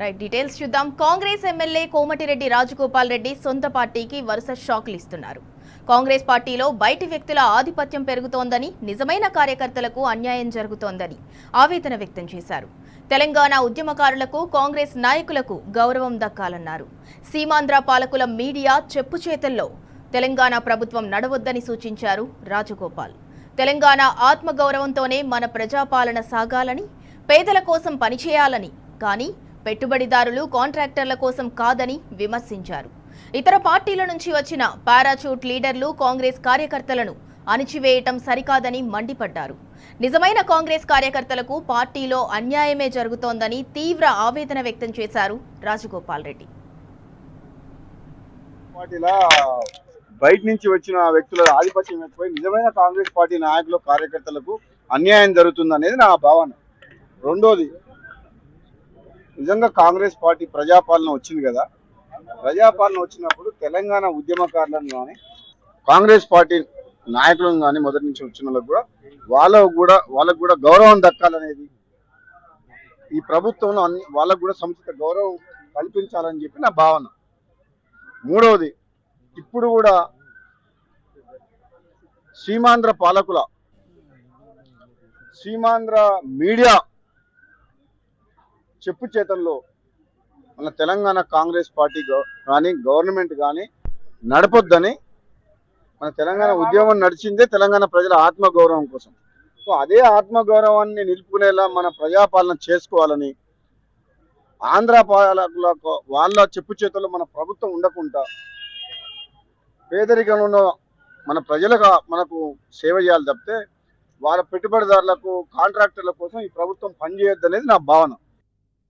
Right details చూద్దాం. Congress MLA Komatireddy Rajagopal Reddy సొంత పార్టీకి వరుస షాక్లు ఇస్తున్నారు. కాంగ్రెస్ పార్టీలో బయటి వ్యక్తుల ఆధిపత్యం పెరుగుతోందని, నిజమైన కార్యకర్తలకు అన్యాయం జరుగుతోందని ఆవేదన వ్యక్తం చేశారు. తెలంగాణ ఉద్యమకారులకు, కాంగ్రెస్ నాయకులకు గౌరవం దక్కాలన్నారు. సీమాంధ్ర పాలకుల మీడియా చెప్పుచేతల్లో తెలంగాణ ప్రభుత్వం నడవొద్దని సూచించారు రాజగోపాల్. తెలంగాణ ఆత్మగౌరవంతోనే మన ప్రజాపాలన సాగాలని, పేదల కోసం పనిచేయాలని, కానీ పెట్టుబడిదారులు, కాంట్రాక్టర్ల కోసం కాదని విమర్శించారు. ఇతర పార్టీల నుంచి వచ్చిన పారాచూట్ లీడర్లు కాంగ్రెస్ కార్యకర్తలను అణిచివేయటం సరికాదని మండిపడ్డారు. నిజమైన కాంగ్రెస్ కార్యకర్తలకు పార్టీలో అన్యాయమే జరుగుతోందని తీవ్ర ఆవేదన వ్యక్తం చేశారు రాజగోపాల్ రెడ్డి. బయట నుంచి వచ్చిన వ్యక్తుల ఆధిపత్యం ఎక్కువై నిజమైన కాంగ్రెస్ పార్టీ నాయకులు, కార్యకర్తలకు అన్యాయం జరుగుతుందనేది నా భావన. రెండోది, నిజంగా కాంగ్రెస్ పార్టీ ప్రజాపాలన వచ్చింది కదా, ప్రజాపాలన వచ్చినప్పుడు తెలంగాణ ఉద్యమకారులను కానీ, కాంగ్రెస్ పార్టీ నాయకులను కానీ, మొదటి నుంచి వచ్చిన వాళ్ళకు కూడా గౌరవం దక్కాలనేది, ఈ ప్రభుత్వంలో వాళ్ళకు కూడా సముచిత గౌరవం కల్పించాలని చెప్పి నా భావన. మూడవది, ఇప్పుడు కూడా సీమాంధ్ర పాలకుల, సీమాంధ్ర మీడియా చెప్పు చేతల్లో మన తెలంగాణ కాంగ్రెస్ పార్టీ కానీ, గవర్నమెంట్ కానీ నడపొద్దని. మన తెలంగాణ ఉద్యమం నడిచిందే తెలంగాణ ప్రజల ఆత్మగౌరవం కోసం. సో అదే ఆత్మగౌరవాన్ని నిలుపుకునేలా మన ప్రజాపాలన చేసుకోవాలని, ఆంధ్ర పాలకులకు వాళ్ళ చెప్పు చేతుల్లో మన ప్రభుత్వం ఉండకుండా పేదరికంలో మన ప్రజలకు మనకు సేవ చేయాలి తప్పితే వాళ్ళ పెట్టుబడిదారులకు, కాంట్రాక్టర్ల కోసం ఈ ప్రభుత్వం పనిచేయొద్దనేది నా భావన.